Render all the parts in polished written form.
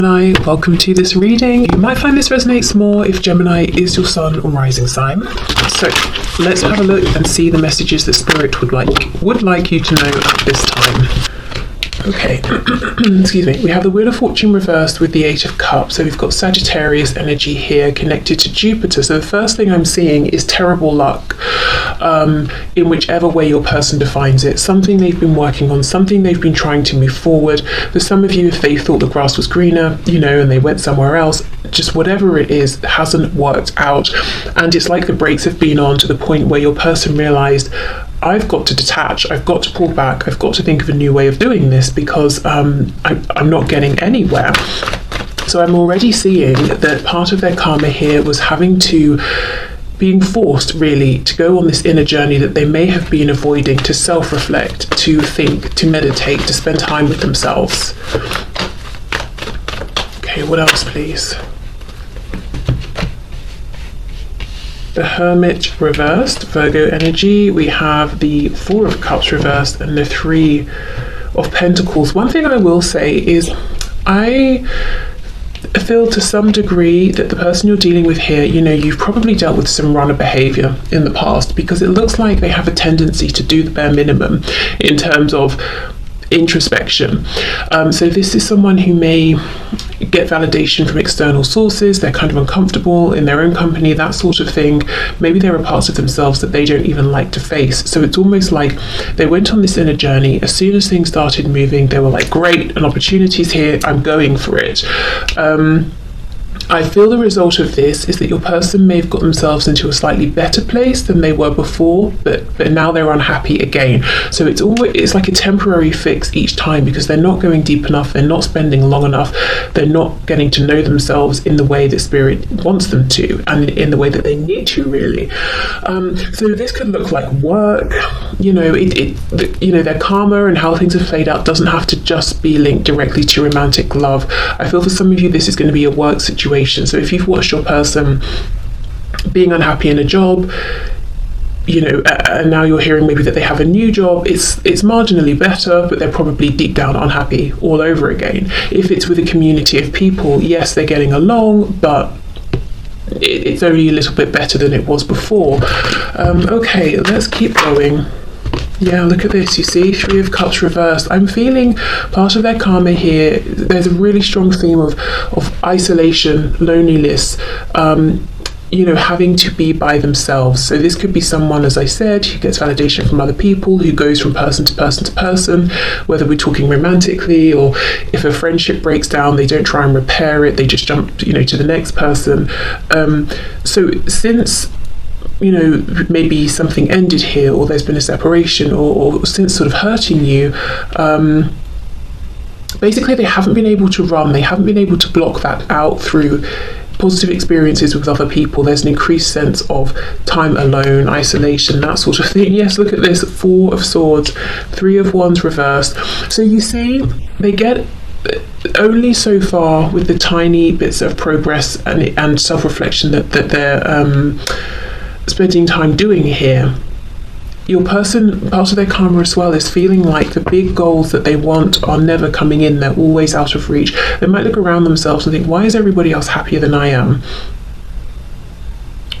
Gemini, welcome to this reading. You might find this resonates more if Gemini is your sun or rising sign. So let's have a look and see the messages that Spirit would like you to know at this time. Okay, excuse me. We have the Wheel of Fortune reversed with the Eight of Cups. So we've got Sagittarius energy here connected to Jupiter. So the first thing I'm seeing is terrible luck in whichever way your person defines it. Something they've been working on, something they've been trying to move forward. For some of you, if they thought the grass was greener, and they went somewhere else, just whatever it is hasn't worked out. And it's like the brakes have been on to the point where your person realized, I've got to detach, I've got to pull back, I've got to think of a new way of doing this because I'm not getting anywhere. So I'm already seeing that part of their karma here was being forced really to go on this inner journey that they may have been avoiding, to self-reflect, to think, to meditate, to spend time with themselves. Okay, what else please? The Hermit reversed, Virgo energy. We have the Four of Cups reversed and the Three of Pentacles. One thing I will say is I feel to some degree that the person you're dealing with here, you've probably dealt with some runner behavior in the past, because it looks like they have a tendency to do the bare minimum in terms of introspection. So this is someone who may get validation from external sources. They're kind of uncomfortable in their own company, that sort of thing. Maybe there are parts of themselves that they don't even like to face. So it's almost like they went on this inner journey. As soon as things started moving, they were like, great, an opportunity's here, I'm going for it. I feel the result of this is that your person may have got themselves into a slightly better place than they were before, but now they're unhappy again. So it's like a temporary fix each time, because they're not going deep enough, they're not spending long enough, they're not getting to know themselves in the way that Spirit wants them to, and in the way that they need to, really. So this could look like work, their karma and how things have played out doesn't have to just be linked directly to romantic love. I feel for some of you this is going to be a work situation. So if you've watched your person being unhappy in a job, and now you're hearing maybe that they have a new job, it's marginally better, but they're probably deep down unhappy all over again. If it's with a community of people, yes, they're getting along, but it's only a little bit better than it was before. Okay, let's keep going. Yeah, look at this, you see, Three of Cups reversed. I'm feeling part of their karma here, there's a really strong theme of isolation, loneliness, having to be by themselves. So this could be someone, as I said, who gets validation from other people, who goes from person to person to person, whether we're talking romantically, or if a friendship breaks down, they don't try and repair it, they just jump, to the next person. So since maybe something ended here, or there's been a separation, or since sort of hurting you, basically they haven't been able to run, they haven't been able to block that out through positive experiences with other people. There's an increased sense of time alone, isolation, that sort of thing. Yes, look at this, Four of Swords, Three of Wands reversed. So you see, they get only so far with the tiny bits of progress and self-reflection that they're spending time doing here. Your person, part of their karma as well, is feeling like the big goals that they want are never coming in, they're always out of reach. They might look around themselves and think, why is everybody else happier than I am?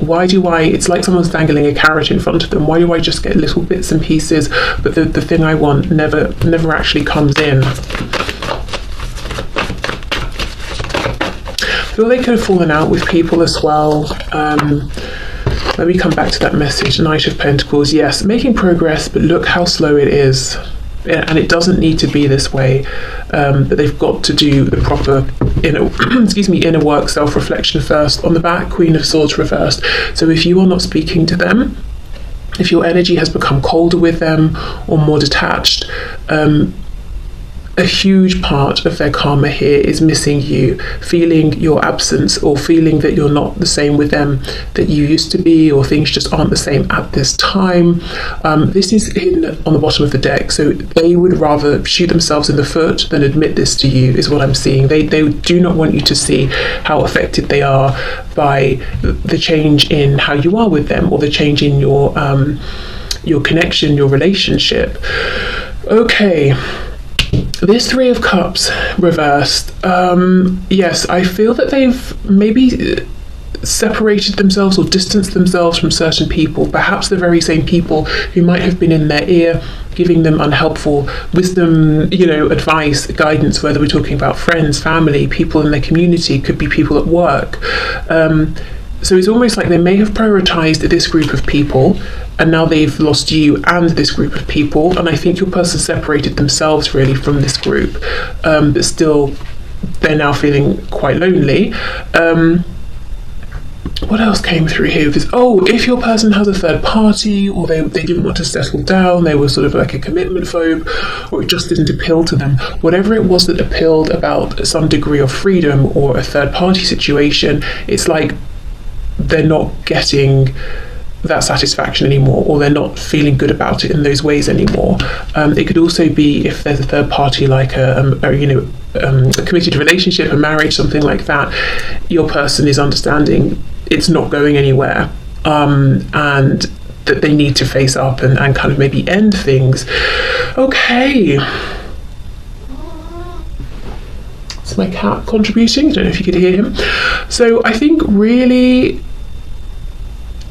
It's like someone's dangling a carrot in front of them. Why do I just get little bits and pieces, but the thing I want never actually comes in? I feel they could have fallen out with people as well. Let me come back to that message. Knight of Pentacles, yes, making progress, but look how slow it is. And it doesn't need to be this way, but they've got to do the proper inner work, self-reflection first. On the back, Queen of Swords reversed. So if you are not speaking to them, if your energy has become colder with them or more detached, a huge part of their karma here is missing you, feeling your absence, or feeling that you're not the same with them that you used to be, or things just aren't the same at this time. This is on the bottom of the deck, so they would rather shoot themselves in the foot than admit this to you, is what I'm seeing. They do not want you to see how affected they are by the change in how you are with them, or the change in your connection, your relationship. Okay. This Three of Cups reversed, yes, I feel that they've maybe separated themselves or distanced themselves from certain people, perhaps the very same people who might have been in their ear, giving them unhelpful wisdom, advice, guidance, whether we're talking about friends, family, people in their community, could be people at work. So it's almost like they may have prioritized this group of people, and now they've lost you and this group of people. And I think your person separated themselves really from this group, but still they're now feeling quite lonely. What else came through here? If your person has a third party, or they didn't want to settle down, they were sort of like a commitment phobe, or it just didn't appeal to them. Whatever it was that appealed about some degree of freedom or a third party situation, it's like they're not getting that satisfaction anymore, or they're not feeling good about it in those ways anymore. It could also be if there's a third party, like a committed relationship, a marriage, something like that. Your person is understanding it's not going anywhere, and that they need to face up and kind of maybe end things. Okay. It's my cat contributing. I don't know if you could hear him. So I think really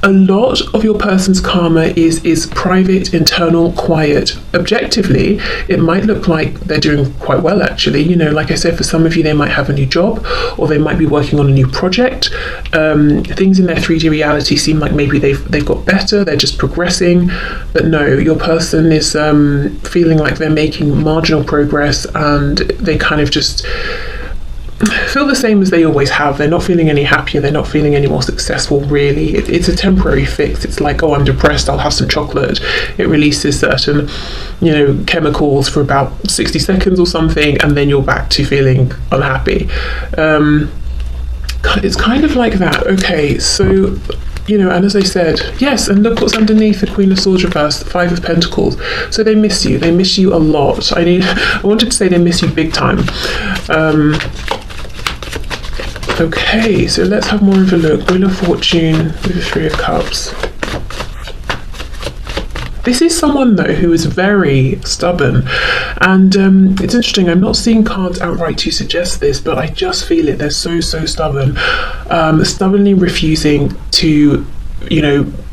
a lot of your person's karma is private, internal, quiet. Objectively, it might look like they're doing quite well, actually. Like I said, for some of you, they might have a new job, or they might be working on a new project. Things in their 3D reality seem like maybe they've got better, they're just progressing. But no, your person is feeling like they're making marginal progress, and they kind of just feel the same as they always have. They're not feeling any happier, they're not feeling any more successful, really. It's a temporary fix. It's like, I'm depressed, I'll have some chocolate. It releases certain chemicals for about 60 seconds or something, and then you're back to feeling unhappy. It's kind of like that. Okay, so and as I said, yes, and look what's underneath the Queen of Swords reversed, the Five of Pentacles. So they miss you a lot. I wanted to say they miss you big time. Okay, so let's have more of a look. Wheel of Fortune with the Three of Cups. This is someone, though, who is very stubborn. And it's interesting, I'm not seeing cards outright to suggest this, but I just feel it. They're so stubborn. Stubbornly refusing to,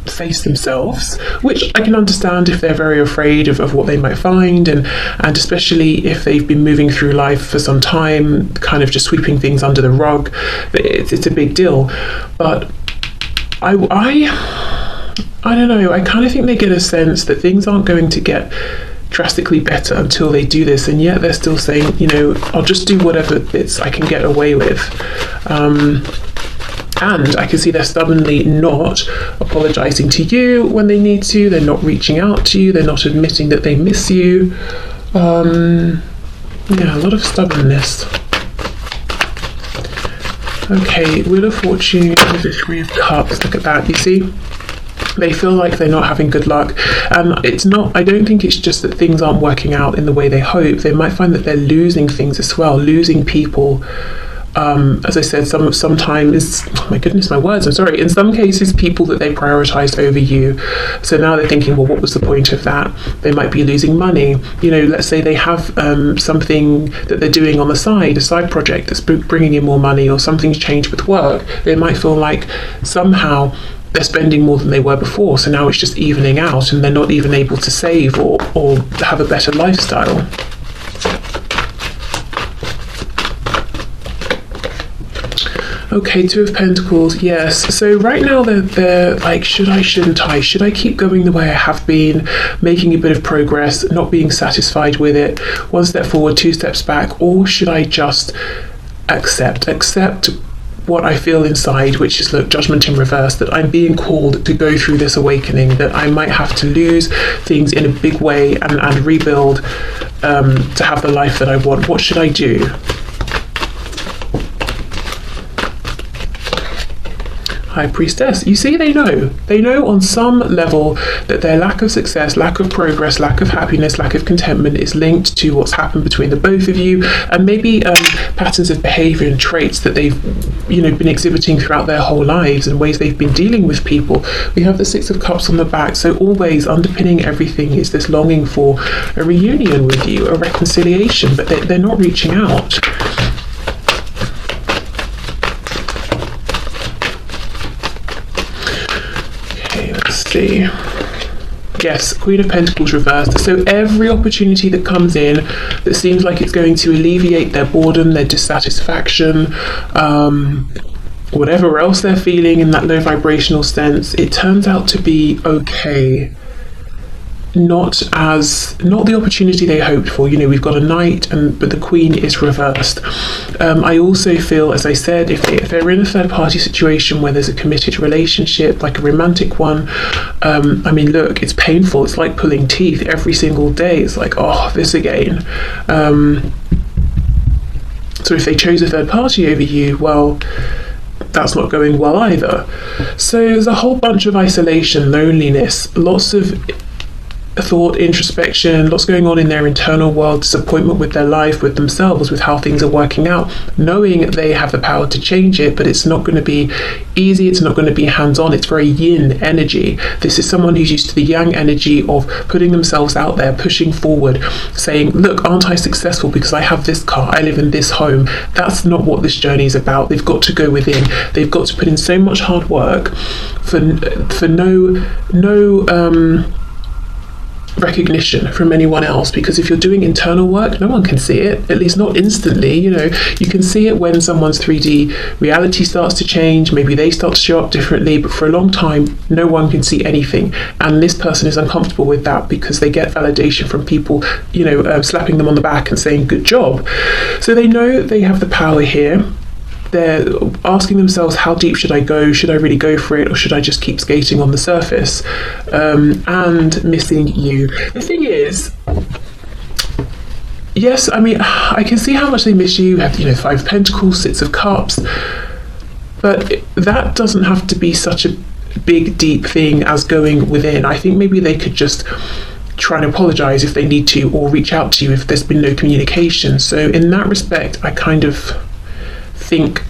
face themselves, which I can understand if they're very afraid of what they might find, and especially if they've been moving through life for some time, kind of just sweeping things under the rug. It's a big deal. But I don't know, I kind of think they get a sense that things aren't going to get drastically better until they do this, and yet they're still saying, I'll just do whatever bits I can get away with. And I can see they're stubbornly not apologising to you when they need to, they're not reaching out to you, they're not admitting that they miss you. A lot of stubbornness. Okay, Wheel of Fortune with the Three of Cups, look at that, you see? They feel like they're not having good luck. I don't think it's just that things aren't working out in the way they hope. They might find that they're losing things as well, losing people. As I said, sometimes, oh my goodness, my words, I'm sorry. In some cases, people that they prioritized over you. So now they're thinking, well, what was the point of that? They might be losing money. Let's say they have something that they're doing on the side, a side project that's bringing in more money, or something's changed with work. They might feel like somehow they're spending more than they were before. So now it's just evening out, and they're not even able to save or have a better lifestyle. Okay, Two of Pentacles, yes. So right now they're like, shouldn't I? Should I keep going the way I have been, making a bit of progress, not being satisfied with it, one step forward, two steps back, or should I just accept what I feel inside, which is, look, Judgment in reverse, that I'm being called to go through this awakening, that I might have to lose things in a big way and rebuild to have the life that I want. What should I do? High Priestess. You see, they know on some level that their lack of success, lack of progress, lack of happiness, lack of contentment is linked to what's happened between the both of you, and maybe patterns of behavior and traits that they've been exhibiting throughout their whole lives, and ways they've been dealing with people. We have the Six of Cups on the back, so always underpinning everything is this longing for a reunion with you, a reconciliation, but they're not reaching out. Okay, let's see. Yes, Queen of Pentacles reversed. So every opportunity that comes in that seems like it's going to alleviate their boredom, their dissatisfaction, whatever else they're feeling in that low vibrational sense, it turns out to be okay. Not the opportunity they hoped for. We've got a Knight, but the Queen is reversed. I also feel, as I said, if they're in a third party situation where there's a committed relationship, like a romantic one, look, it's painful. It's like pulling teeth every single day. It's like, oh, this again. So if they chose a third party over you, well, that's not going well either. So there's a whole bunch of isolation, loneliness, lots of thought, introspection, lots going on in their internal world, disappointment with their life, with themselves, with how things are working out, knowing they have the power to change it, but it's not going to be easy, it's not going to be hands-on. It's very yin energy. This is someone who's used to the yang energy of putting themselves out there, pushing forward, saying, look, aren't I successful because I have this car, I live in this home. That's not what this journey is about. They've got to go within. They've got to put in so much hard work for no recognition from anyone else, because if you're doing internal work, no one can see it, at least not instantly. You can see it when someone's 3D reality starts to change, maybe they start to show up differently, but for a long time no one can see anything, and this person is uncomfortable with that because they get validation from people slapping them on the back and saying good job. So they know they have the power here. They're asking themselves, how deep should I go? Should I really go for it, or should I just keep skating on the surface? And missing you. The thing is, yes, I can see how much they miss you. Have Five of Pentacles, Six of Cups, but that doesn't have to be such a big, deep thing as going within. I think maybe they could just try and apologize if they need to, or reach out to you if there's been no communication. So in that respect, I kind of think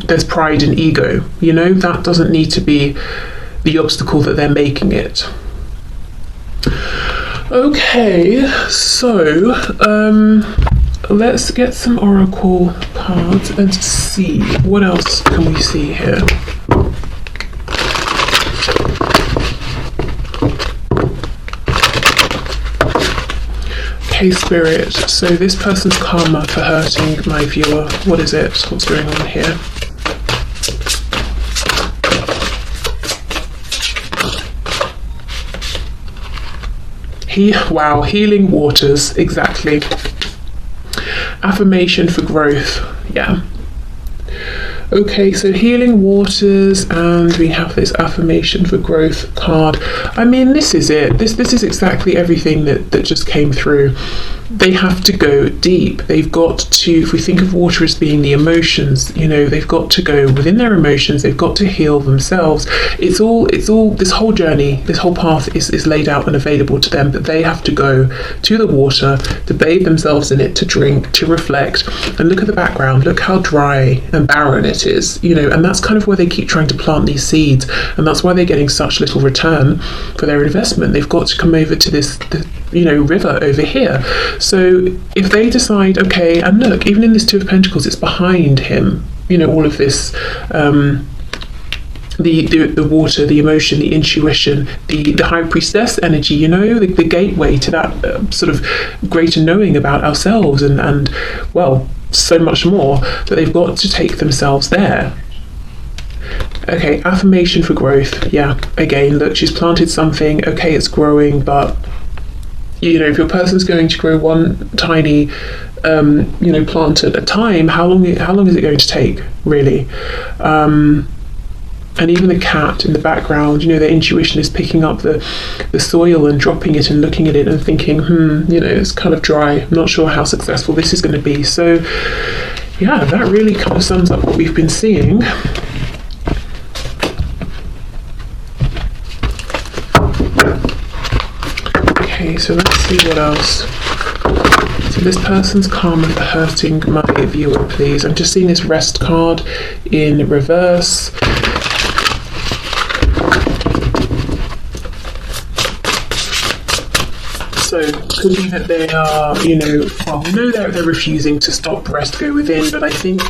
there's pride and ego. That doesn't need to be the obstacle that they're making it. Okay, so let's get some oracle cards and see what else can we see here. Okay, Spirit, so this person's karma for hurting my viewer. What is it? What's going on here? Wow, healing waters, exactly. Affirmation for growth, yeah. Okay, so healing waters, and we have this affirmation for growth card. This is it. This is exactly everything that just came through. They have to go deep. They've got to, if we think of water as being the emotions, they've got to go within their emotions. They've got to heal themselves. It's all this whole journey, this whole path is laid out and available to them, but they have to go to the water, to bathe themselves in it, to drink, to reflect, and look at the background. Look how dry and barren it is, and that's kind of where they keep trying to plant these seeds, and that's why they're getting such little return for their investment. They've got to come over to this river over here. So if they decide, okay, and look, even in this Two of Pentacles, it's behind him, all of this, the water, the emotion, the intuition, the High Priestess energy, the gateway to that sort of greater knowing about ourselves and well, so much more, that they've got to take themselves there. Okay, affirmation for growth. Yeah, again, look, she's planted something. Okay, it's growing, but if your person's going to grow one tiny plant at a time, how long is it going to take, really? And even the cat in the background, their intuition is picking up the soil and dropping it and looking at it and thinking, it's kind of dry. I'm not sure how successful this is going to be. So yeah, that really kind of sums up what we've been seeing. Okay, so let's see what else. So this person's karma for hurting my viewer, please. I'm just seeing this rest card in reverse. So it could be that they are, well, we know they're refusing to stop, rest, go within, but I think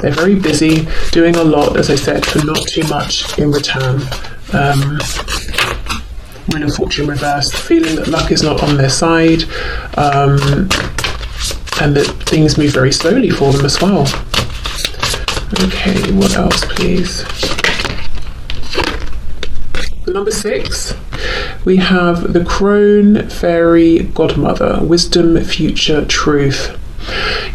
they're very busy, doing a lot, as I said, for not too much in return. Wheel of Fortune reversed, feeling that luck is not on their side, and that things move very slowly for them as well. Okay, what else, please? Number 6, we have the Crone Fairy Godmother, Wisdom, Future, Truth.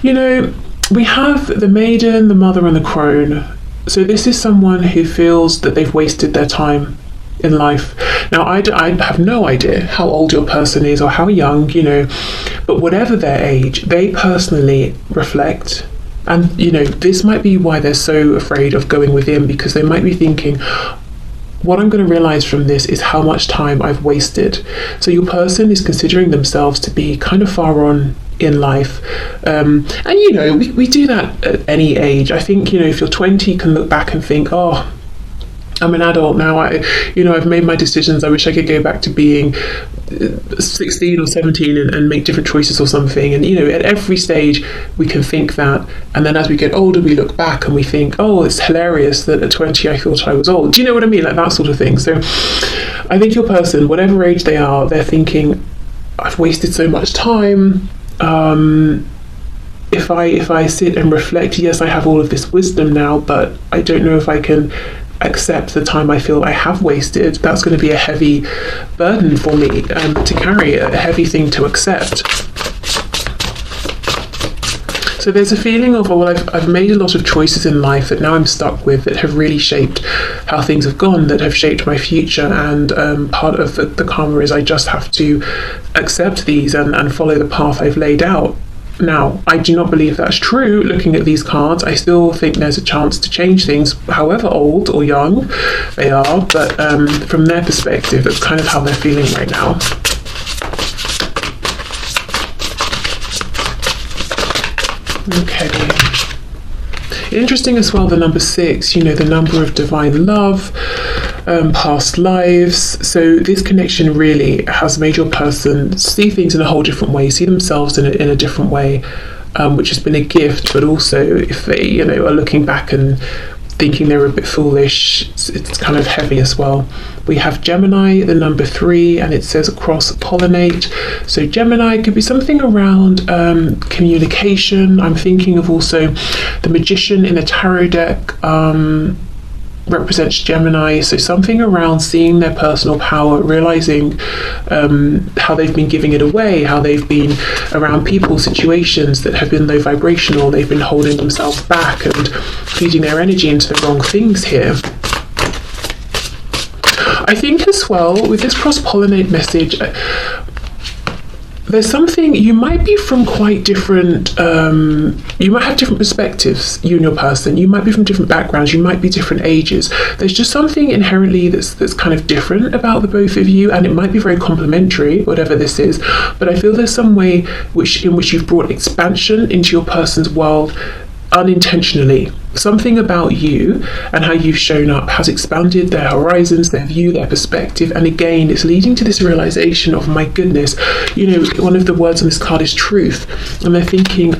We have the Maiden, the Mother, and the Crone. So this is someone who feels that they've wasted their time in life. Now, I have no idea how old your person is or how young, but whatever their age, they personally reflect. And, this might be why they're so afraid of going within, because they might be thinking, what I'm going to realize from this is how much time I've wasted. So your person is considering themselves to be kind of far on in life. And we do that at any age. I think, if you're 20, you can look back and think, oh, I'm an adult now. I've made my decisions. I wish I could go back to being 16 or 17 and make different choices or something. And, at every stage we can think that. And then as we get older, we look back and we think, oh, it's hilarious that at 20 I thought I was old. Do you know what I mean? Like that sort of thing. So I think your person, whatever age they are, they're thinking, I've wasted so much time. If I sit and reflect, yes, I have all of this wisdom now, but I don't know if I can accept the time I feel I have wasted. That's going to be a heavy burden for me to carry, a heavy thing to accept. So there's a feeling of, well, I've made a lot of choices in life that now I'm stuck with, that have really shaped how things have gone, that have shaped my future, and part of the karma is I just have to accept these and follow the path I've laid out. Now, I do not believe that's true. Looking at these cards, I still think there's a chance to change things, however old or young they are, but from their perspective, that's kind of how they're feeling right now. Okay. Interesting as well, the number 6, the number of divine love, past lives. So this connection really has made your person see things in a whole different way, see themselves in a different way, which has been a gift. But also, if they, are looking back and thinking they're a bit foolish, it's kind of heavy as well. We have Gemini, the number 3, and it says cross-pollinate. So Gemini could be something around communication. I'm thinking of also the Magician in the tarot deck represents Gemini, so something around seeing their personal power, realizing how they've been giving it away, how they've been around people, situations that have been low vibrational, they've been holding themselves back and feeding their energy into the wrong things here. I think as well with this cross-pollinate message, there's something, you might be from quite different, you might have different perspectives, you and your person, you might be from different backgrounds, you might be different ages. There's just something inherently that's kind of different about the both of you, and it might be very complementary, whatever this is, but I feel there's some way in which you've brought expansion into your person's world unintentionally. Something about you and how you've shown up has expanded their horizons, their view, their perspective, and again it's leading to this realization of, my goodness, one of the words on this card is truth, and they're thinking,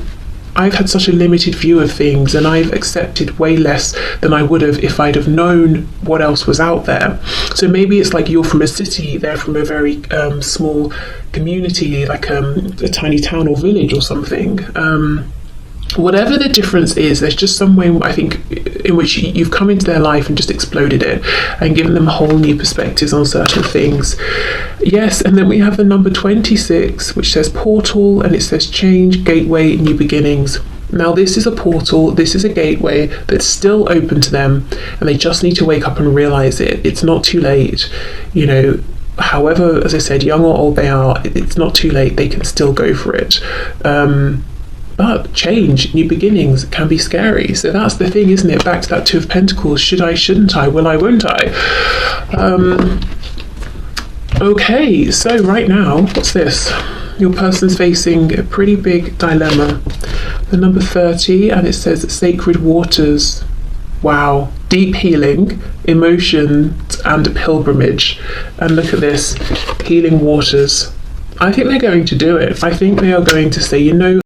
I've had such a limited view of things and I've accepted way less than I would have if I'd have known what else was out there. So maybe it's like you're from a city, they're from a very small community, like a tiny town or village or something. Whatever the difference is, there's just some way, I think, in which you've come into their life and just exploded it and given them whole new perspectives on certain things. Yes, and then we have the number 26, which says portal, and it says change, gateway, new beginnings. Now this is a portal, this is a gateway that's still open to them, and they just need to wake up and realize it. It's not too late, however, as I said, young or old they are, it's not too late, they can still go for it. But change, new beginnings can be scary. So that's the thing, isn't it? Back to that Two of Pentacles. Should I, shouldn't I? Will I, won't I? Okay, so right now, what's this? Your person's facing a pretty big dilemma. The number 30, and it says sacred waters. Wow. Deep healing, emotions, and a pilgrimage. And look at this, healing waters. I think they're going to do it. I think they are going to say, you know,